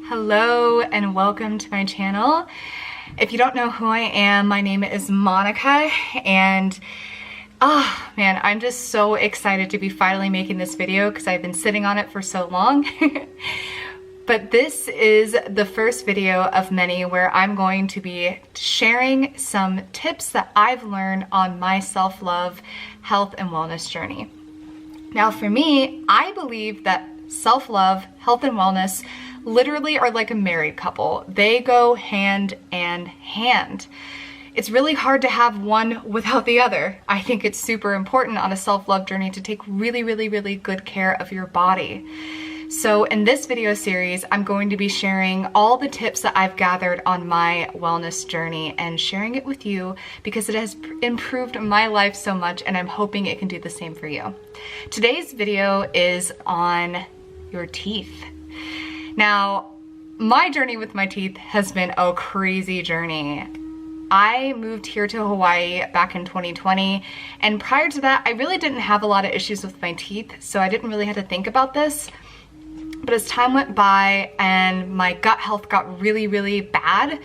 Hello and welcome to my channel. If you don't know who I am, my name is Monica and man, I'm just so excited to be finally making this video because I've been sitting on it for so long. But this is the first video of many where I'm going to be sharing some tips that I've learned on my self-love, health, and wellness journey. Now for me, I believe that self-love, health, and wellness literally are like a married couple. They go hand in hand. It's really hard to have one without the other. I think it's super important on a self-love journey to take really good care of your body. So in this video series, I'm going to be sharing all the tips that I've gathered on my wellness journey and sharing it with you because it has improved my life so much and I'm hoping it can do the same for you. Today's video is on your teeth. Now, my journey with my teeth has been a crazy journey. I moved here to Hawaii back in 2020, and prior to that, I really didn't have a lot of issues with my teeth, so I didn't really have to think about this. But as time went by and my gut health got really bad,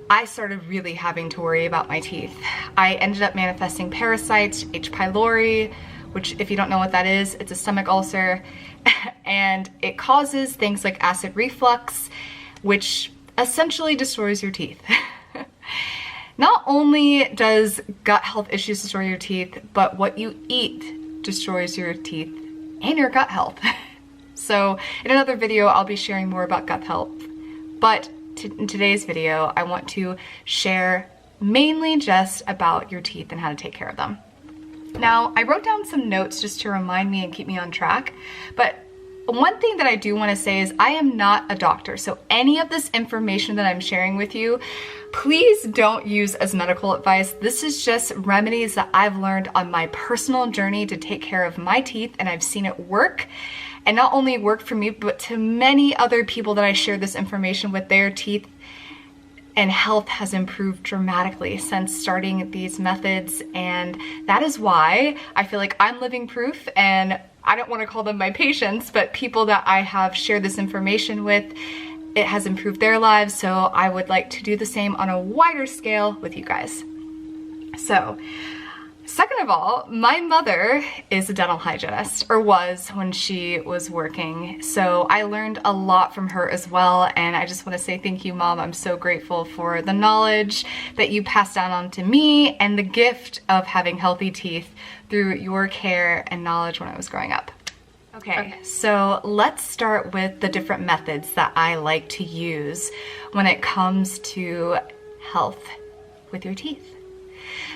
I started really having to worry about my teeth. I ended up manifesting parasites, H. pylori, which if you don't know what that is, it's a stomach ulcer, and it causes things like acid reflux, which essentially destroys your teeth. Not only does gut health issues destroy your teeth, but what you eat destroys your teeth and your gut health. So in another video, I'll be sharing more about gut health. But in today's video, I want to share mainly just about your teeth and how to take care of them. Now, I wrote down some notes just to remind me and keep me on track, but one thing that I do want to say is I am not a doctor, so any of this information that I'm sharing with you, please don't use as medical advice. This is just remedies that I've learned on my personal journey to take care of my teeth, and I've seen it work. And not only work for me, but to many other people that I share this information with, their teeth and health has improved dramatically since starting these methods. And that is why I feel like I'm living proof, and I don't want to call them my patients, but people that I have shared this information with, it has improved their lives. So I would like to do the same on a wider scale with you guys. So, second of all, my mother is a dental hygienist, or was when she was working. So I learned a lot from her as well. And I just want to say thank you, Mom. I'm so grateful for the knowledge that you passed down on to me and the gift of having healthy teeth through your care and knowledge when I was growing up. Okay, so let's start with the different methods that I like to use when it comes to health with your teeth.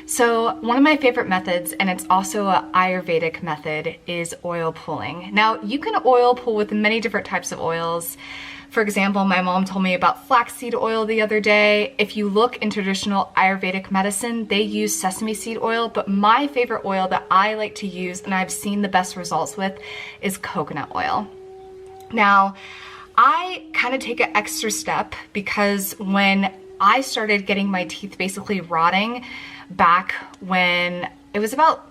So one of my favorite methods, and it's also an Ayurvedic method, is oil pulling. Now you can oil pull with many different types of oils. For example, my mom told me about flaxseed oil the other day. If you look in traditional Ayurvedic medicine, they use sesame seed oil, but my favorite oil that I like to use and I've seen the best results with is coconut oil. Now, I kind of take an extra step because when I started getting my teeth basically rotting back when it was about,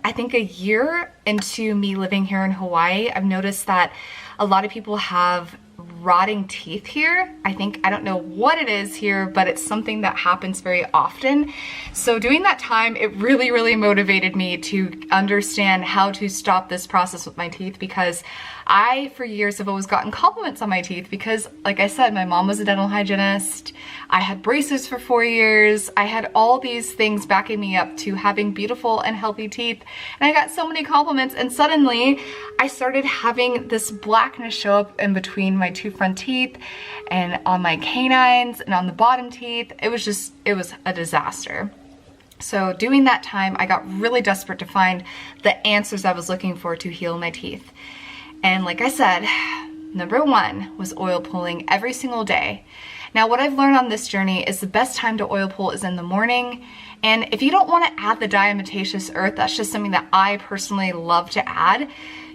I think, a year into me living here in Hawaii, I've noticed that a lot of people have rotting teeth here. I don't know what it is here, but it's something that happens very often. So during that time, it really motivated me to understand how to stop this process with my teeth, because I, for years, have always gotten compliments on my teeth because, like I said, my mom was a dental hygienist. I had braces for 4 years. I had all these things backing me up to having beautiful and healthy teeth. And I got so many compliments, and suddenly I started having this blackness show up in between my two front teeth and on my canines and on the bottom teeth. It was a disaster. So during that time, I got really desperate to find the answers I was looking for to heal my teeth. And like I said, number one was oil pulling every single day. Now, what I've learned on this journey is the best time to oil pull is in the morning. And if you don't want to add the diatomaceous earth, that's just something that I personally love to add.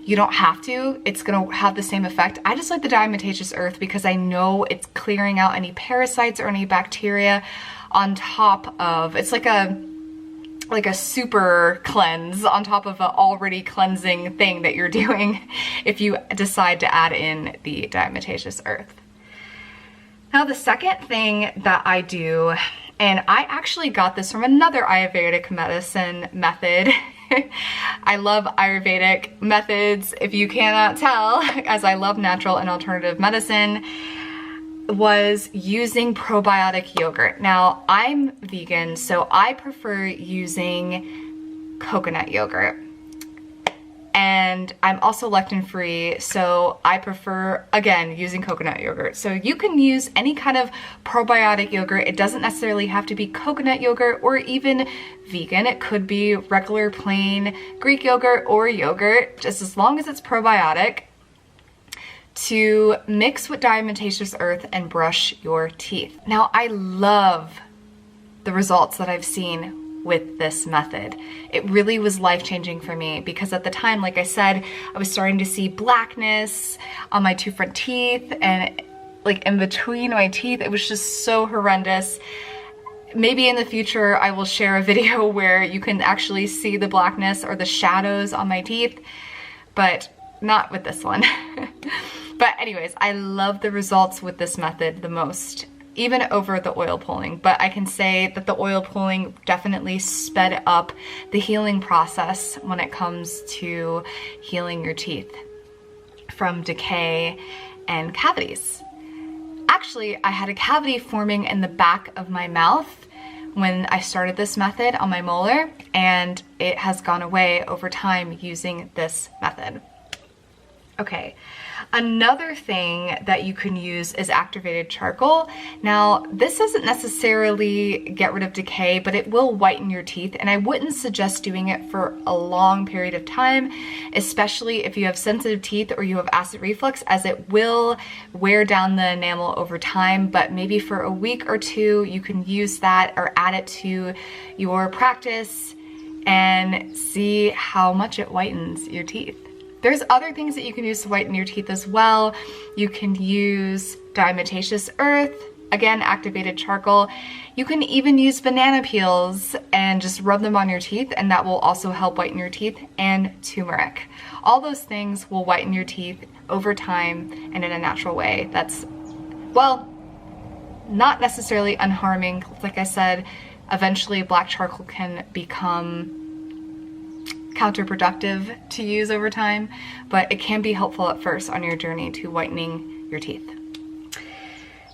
You don't have to. It's going to have the same effect. I just like the diatomaceous earth because I know it's clearing out any parasites or any bacteria on top of, it's like a super cleanse on top of an already cleansing thing that you're doing if you decide to add in the diatomaceous earth. Now, the second thing that I do, and I actually got this from another Ayurvedic medicine method. I love Ayurvedic methods, if you cannot tell, as I love natural and alternative medicine, was using probiotic yogurt. Now, I'm vegan, so I prefer using coconut yogurt. And I'm also lectin-free, so I prefer, again, using coconut yogurt. So you can use any kind of probiotic yogurt. It doesn't necessarily have to be coconut yogurt or even vegan. It could be regular plain Greek yogurt or yogurt, just as long as it's probiotic, to mix with diatomaceous earth and brush your teeth. Now, I love the results that I've seen with this method. It really was life-changing for me because at the time, like I said, I was starting to see blackness on my two front teeth and like in between my teeth. It was just so horrendous. Maybe in the future I will share a video where you can actually see the blackness or the shadows on my teeth, but not with this one. But anyways, I love the results with this method the most, even over the oil pulling. But I can say that the oil pulling definitely sped up the healing process when it comes to healing your teeth from decay and cavities. Actually, I had a cavity forming in the back of my mouth when I started this method on my molar, and it has gone away over time using this method. Okay, another thing that you can use is activated charcoal. Now, this doesn't necessarily get rid of decay, but it will whiten your teeth, and I wouldn't suggest doing it for a long period of time, especially if you have sensitive teeth or you have acid reflux, as it will wear down the enamel over time. But maybe for a week or two, you can use that or add it to your practice and see how much it whitens your teeth. There's other things that you can use to whiten your teeth as well. You can use diatomaceous earth, again, activated charcoal. You can even use banana peels and just rub them on your teeth, and that will also help whiten your teeth, and turmeric. All those things will whiten your teeth over time and in a natural way. That's, well, not necessarily unharming. Like I said, eventually black charcoal can become counterproductive to use over time, but it can be helpful at first on your journey to whitening your teeth.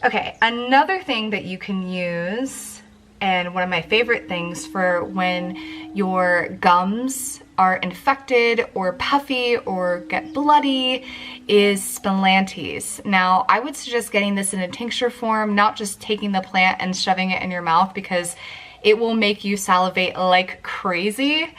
Okay, another thing that you can use, and one of my favorite things for when your gums are infected or puffy or get bloody, is spillantes. Now, I would suggest getting this in a tincture form, not just taking the plant and shoving it in your mouth, because it will make you salivate like crazy.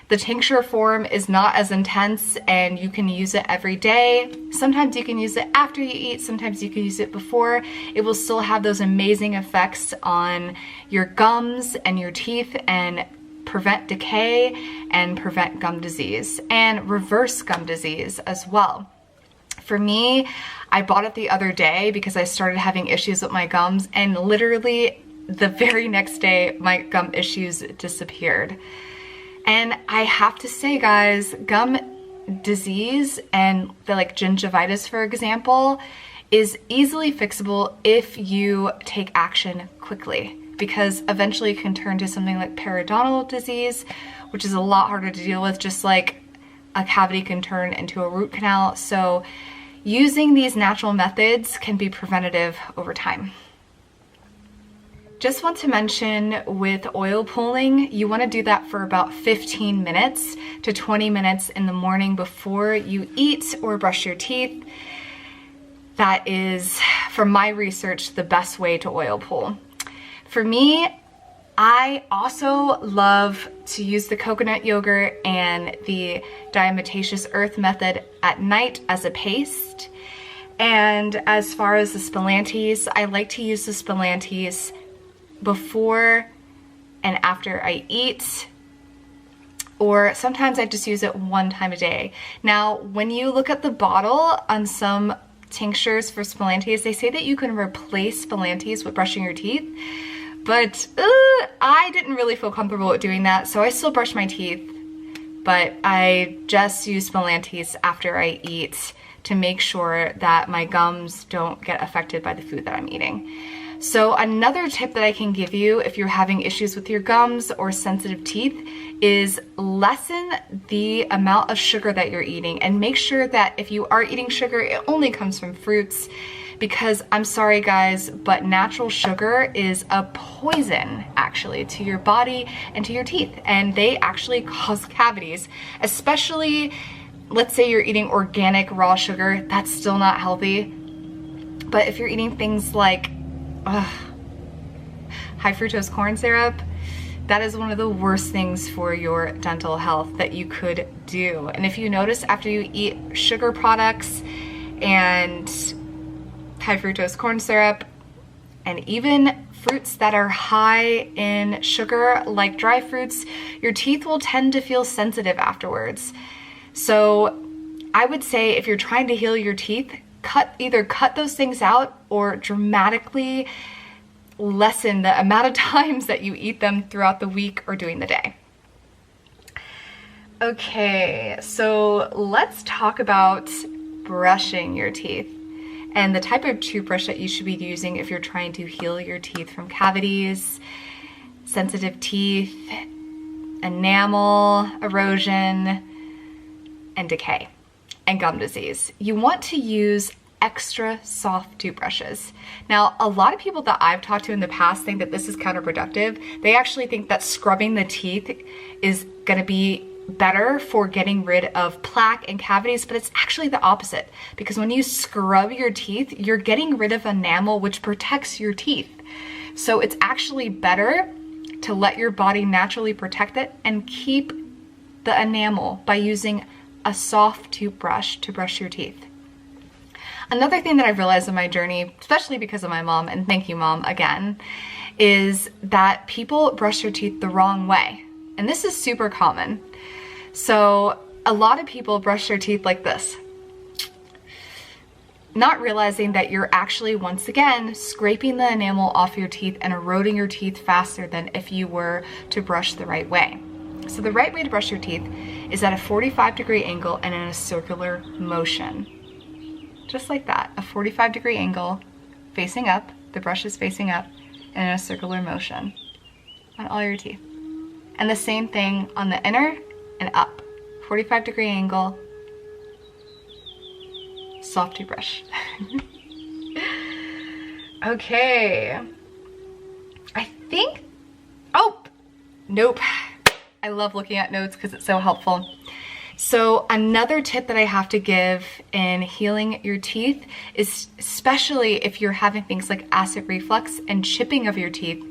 The tincture form is not as intense, and you can use it every day. Sometimes you can use it after you eat, sometimes you can use it before. It will still have those amazing effects on your gums and your teeth and prevent decay and prevent gum disease and reverse gum disease as well. For me, I bought it the other day because I started having issues with my gums, and literally the very next day my gum issues disappeared. And I have to say, guys, gum disease and the gingivitis, for example, is easily fixable if you take action quickly, because eventually it can turn to something like periodontal disease, which is a lot harder to deal with, just like a cavity can turn into a root canal. So using these natural methods can be preventative over time. Just want to mention, with oil pulling, you want to do that for about 15 minutes to 20 minutes in the morning before you eat or brush your teeth. That is, from my research, the best way to oil pull. For me, I also love to use the coconut yogurt and the diatomaceous earth method at night as a paste. And as far as the spillantes, I like to use the spillantes before and after I eat, or sometimes I just use it one time a day. Now, when you look at the bottle on some tinctures for spillantes, they say that you can replace spillantes with brushing your teeth, but I didn't really feel comfortable with doing that, so I still brush my teeth, but I just use spillantes after I eat to make sure that my gums don't get affected by the food that I'm eating. So another tip that I can give you if you're having issues with your gums or sensitive teeth is lessen the amount of sugar that you're eating, and make sure that if you are eating sugar, it only comes from fruits, because I'm sorry guys, but natural sugar is a poison actually to your body and to your teeth, and they actually cause cavities, especially let's say you're eating organic raw sugar. That's still not healthy. But if you're eating things like high fructose corn syrup, that is one of the worst things for your dental health that you could do. And if you notice, after you eat sugar products and high fructose corn syrup, and even fruits that are high in sugar, like dry fruits, your teeth will tend to feel sensitive afterwards. So I would say if you're trying to heal your teeth, either cut those things out or dramatically lessen the amount of times that you eat them throughout the week or during the day. Okay, so let's talk about brushing your teeth and the type of toothbrush that you should be using if you're trying to heal your teeth from cavities, sensitive teeth, enamel erosion, and decay, and gum disease. You want to use extra soft toothbrushes. Now, a lot of people that I've talked to in the past think that this is counterproductive. They actually think that scrubbing the teeth is gonna be better for getting rid of plaque and cavities, but it's actually the opposite, because when you scrub your teeth, you're getting rid of enamel, which protects your teeth. So it's actually better to let your body naturally protect it and keep the enamel by using a soft toothbrush to brush your teeth. Another thing that I've realized in my journey, especially because of my mom, and thank you mom again, is that people brush their teeth the wrong way. And this is super common. So a lot of people brush their teeth like this, not realizing that you're actually, once again, scraping the enamel off your teeth and eroding your teeth faster than if you were to brush the right way. So the right way to brush your teeth is at a 45-degree angle and in a circular motion. Just like that, a 45-degree angle, facing up, the brush is facing up, and in a circular motion on all your teeth. And the same thing on the inner and up, 45-degree angle, soft toothbrush. Okay, I think, oh, nope. I love looking at notes because it's so helpful. So another tip that I have to give in healing your teeth is, especially if you're having things like acid reflux and chipping of your teeth,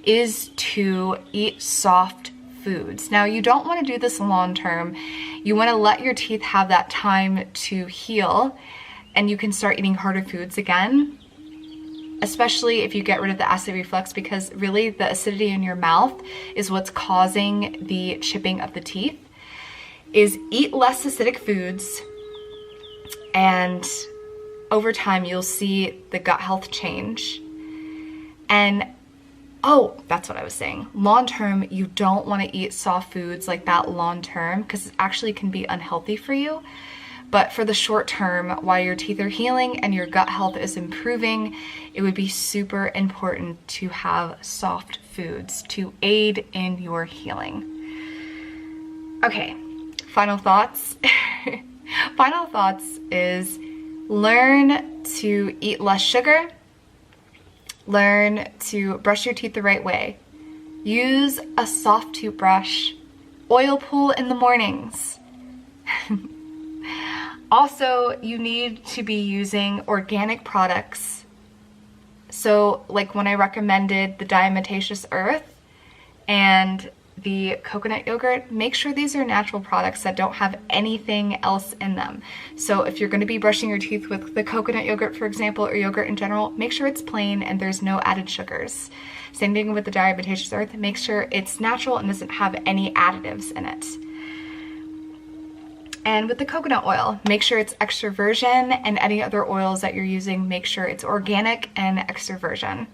is to eat soft foods. Now, you don't want to do this long term. You want to let your teeth have that time to heal, and you can start eating harder foods again, especially if you get rid of the acid reflux, because really the acidity in your mouth is what's causing the chipping of the teeth. Is eat less acidic foods, and over time you'll see the gut health change. And oh, that's what I was saying. Long term, you don't want to eat soft foods like that long term, because it actually can be unhealthy for you. But for the short term, while your teeth are healing and your gut health is improving, it would be super important to have soft foods to aid in your healing. Okay, final thoughts. Final thoughts is learn to eat less sugar. Learn to brush your teeth the right way. Use a soft toothbrush. Oil pull in the mornings. Also, you need to be using organic products. So like when I recommended the diatomaceous earth and the coconut yogurt, make sure these are natural products that don't have anything else in them. So if you're going to be brushing your teeth with the coconut yogurt, for example, or yogurt in general, make sure it's plain and there's no added sugars. Same thing with the diatomaceous earth. Make sure it's natural and doesn't have any additives in it. And with the coconut oil, make sure it's extra virgin, and any other oils that you're using, make sure it's organic and extra virgin.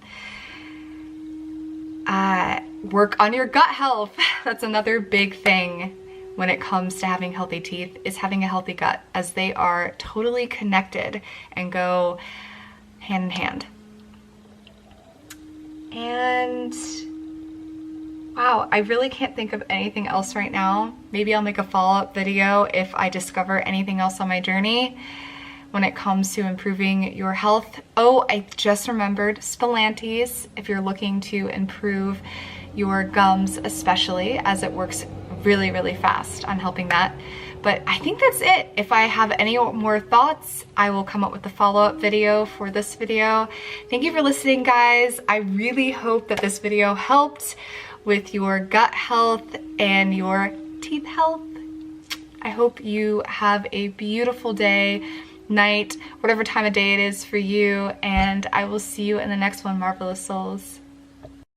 Work on your gut health. That's another big thing. when it comes to having healthy teeth is having a healthy gut, as they are totally connected and go hand in hand. And wow, I really can't think of anything else right now. Maybe I'll make a follow-up video if I discover anything else on my journey when it comes to improving your health. Oh, I just remembered Spillantes, if you're looking to improve your gums especially, as it works really, really fast on helping that. But I think that's it. If I have any more thoughts, I will come up with a follow-up video for this video. Thank you for listening, guys. I really hope that this video helped with your gut health and your teeth health. I hope you have a beautiful day, night, whatever time of day it is for you, and I will see you in the next one, Marvelous Souls.